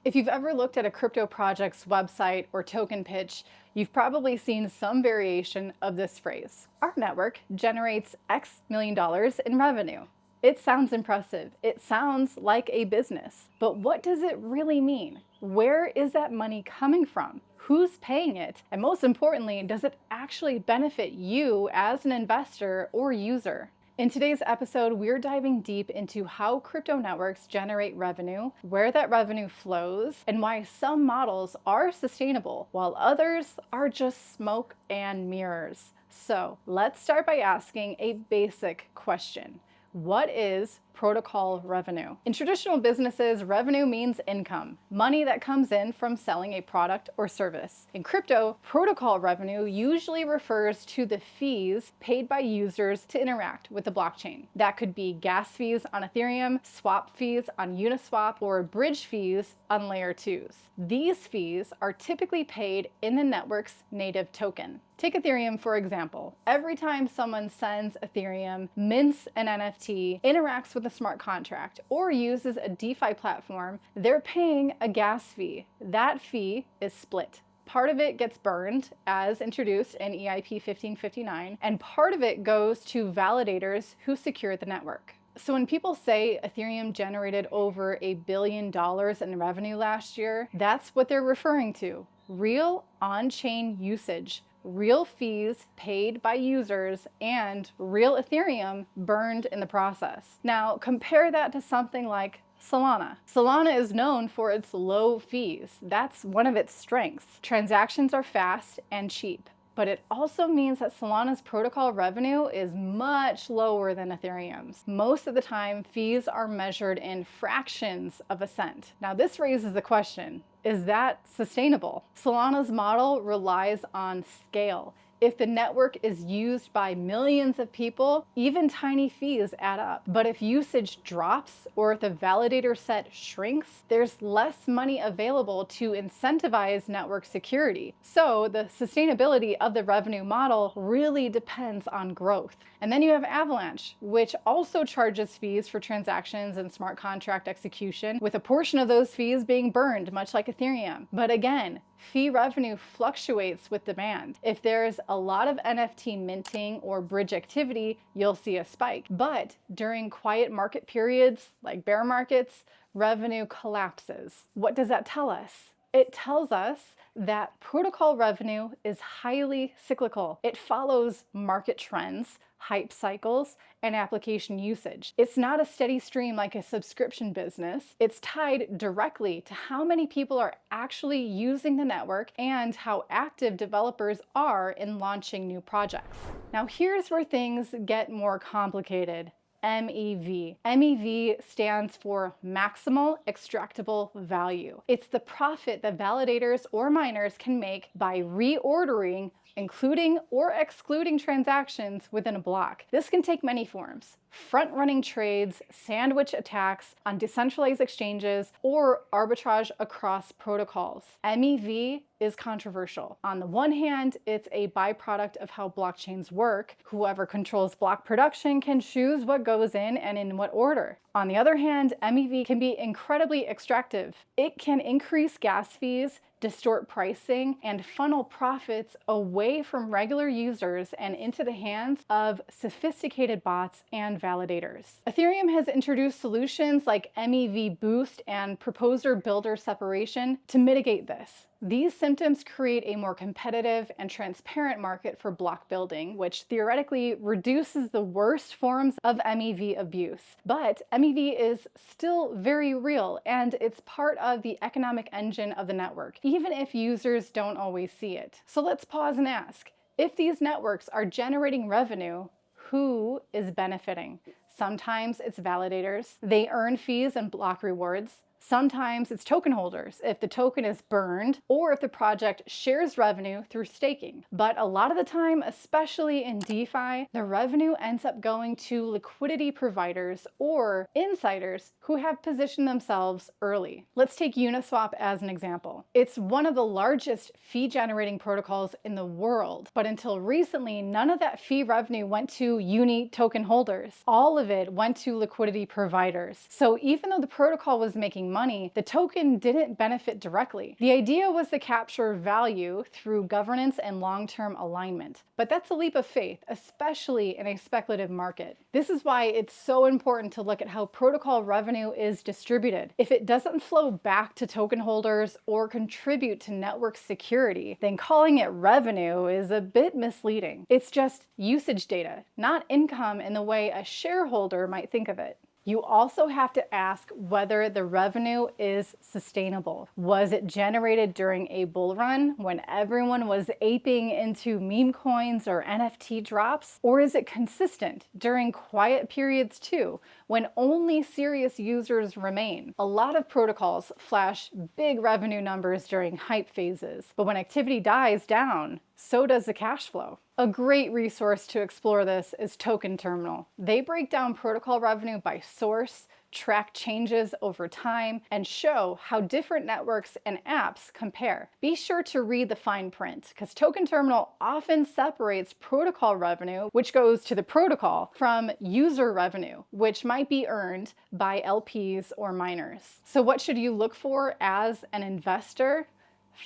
If you've ever looked at a crypto project's website or token pitch, you've probably seen some variation of this phrase. Our network generates X million dollars in revenue. It sounds impressive. It sounds like a business. But what does it really mean? Where is that money coming from? Who's paying it? And most importantly, does it actually benefit you as an investor or user? In today's episode, we're diving deep into how crypto networks generate revenue, where that revenue flows, and why some models are sustainable while others are just smoke and mirrors. So let's start by asking a basic question. What is protocol revenue? In traditional businesses, revenue means income, money that comes in from selling a product or service. In crypto, protocol revenue usually refers to the fees paid by users to interact with the blockchain. That could be gas fees on Ethereum, swap fees on Uniswap, or bridge fees on Layer 2s. These fees are typically paid in the network's native token. Take Ethereum, for example. Every time someone sends Ethereum, mints an NFT, interacts with a smart contract, or uses a DeFi platform, they're paying a gas fee. That fee is split. Part of it gets burned, as introduced in EIP 1559, and part of it goes to validators who secure the network. So when people say Ethereum generated over $1 billion in revenue last year, that's what they're referring to. Real on-chain usage. Real fees paid by users, and real Ethereum burned in the process. Now, compare that to something like Solana. Solana is known for its low fees. That's one of its strengths. Transactions are fast and cheap. But it also means that Solana's protocol revenue is much lower than Ethereum's. Most of the time, fees are measured in fractions of a cent. Now, this raises the question, is that sustainable? Solana's model relies on scale. If the network is used by millions of people, even tiny fees add up. But if usage drops or if the validator set shrinks, there's less money available to incentivize network security. So the sustainability of the revenue model really depends on growth. And then you have Avalanche, which also charges fees for transactions and smart contract execution, with a portion of those fees being burned, much like Ethereum. But again, fee revenue fluctuates with demand. If there's a lot of NFT minting or bridge activity, you'll see a spike. But during quiet market periods, like bear markets, revenue collapses. What does that tell us? It tells us that protocol revenue is highly cyclical. It follows market trends, hype cycles, and application usage. It's not a steady stream like a subscription business. It's tied directly to how many people are actually using the network and how active developers are in launching new projects. Now, here's where things get more complicated. MEV. MEV stands for maximal extractable value. It's the profit that validators or miners can make by reordering, including or excluding transactions within a block. This can take many forms: front-running trades, sandwich attacks on decentralized exchanges, or arbitrage across protocols. MEV is controversial. On the one hand, it's a byproduct of how blockchains work. Whoever controls block production can choose what goes in and in what order. On the other hand, MEV can be incredibly extractive. It can increase gas fees, distort pricing, and funnel profits away from regular users and into the hands of sophisticated bots and validators. Ethereum has introduced solutions like MEV Boost and Proposer Builder Separation to mitigate this. These symptoms create a more competitive and transparent market for block building, which theoretically reduces the worst forms of MEV abuse. But MEV is still very real, and it's part of the economic engine of the network, even if users don't always see it. So let's pause and ask, if these networks are generating revenue, who is benefiting? Sometimes it's validators. They earn fees and block rewards. Sometimes it's token holders if the token is burned or if the project shares revenue through staking. But a lot of the time, especially in DeFi, the revenue ends up going to liquidity providers or insiders who have positioned themselves early. Let's take Uniswap as an example. It's one of the largest fee-generating protocols in the world, but until recently, none of that fee revenue went to Uni token holders. All of it went to liquidity providers. So even though the protocol was making making money, the token didn't benefit directly. The idea was to capture value through governance and long-term alignment. But that's a leap of faith, especially in a speculative market. This is why it's so important to look at how protocol revenue is distributed. If it doesn't flow back to token holders or contribute to network security, then calling it revenue is a bit misleading. It's just usage data, not income in the way a shareholder might think of it. You also have to ask whether the revenue is sustainable. Was it generated during a bull run when everyone was aping into meme coins or NFT drops? Or is it consistent during quiet periods too, when only serious users remain? A lot of protocols flash big revenue numbers during hype phases, but when activity dies down, so does the cash flow. A great resource to explore this is Token Terminal. They break down protocol revenue by source, track changes over time, and show how different networks and apps compare. Be sure to read the fine print, because Token Terminal often separates protocol revenue, which goes to the protocol, from user revenue, which might be earned by LPs or miners. So what should you look for as an investor?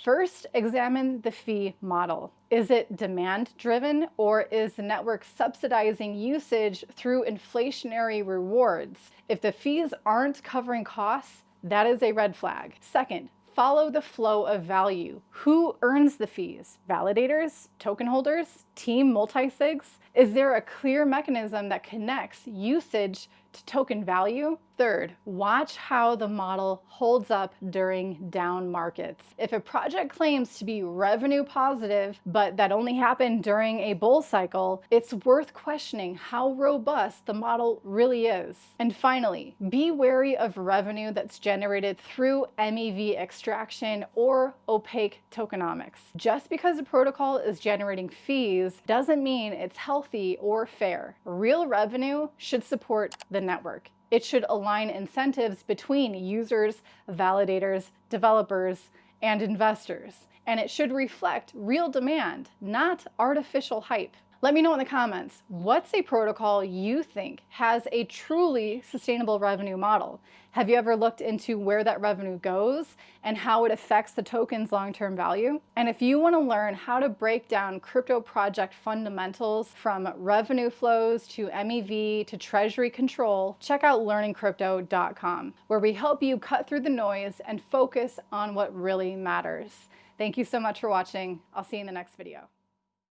First, examine the fee model. Is it demand-driven, or is the network subsidizing usage through inflationary rewards? If the fees aren't covering costs, that is a red flag. Second, follow the flow of value. Who earns the fees? Validators? Token holders? Team multisigs? Is there a clear mechanism that connects usage to token value? Third, watch how the model holds up during down markets. If a project claims to be revenue positive, but that only happened during a bull cycle, it's worth questioning how robust the model really is. And finally, be wary of revenue that's generated through MEV extraction or opaque tokenomics. Just because a protocol is generating fees doesn't mean it's healthy or fair. Real revenue should support the network. It should align incentives between users, validators, developers, and investors. And it should reflect real demand, not artificial hype. Let me know in the comments, what's a protocol you think has a truly sustainable revenue model? Have you ever looked into where that revenue goes and how it affects the token's long-term value? And if you want to learn how to break down crypto project fundamentals from revenue flows to MEV to treasury control, check out learningcrypto.com, where we help you cut through the noise and focus on what really matters. Thank you so much for watching. I'll see you in the next video.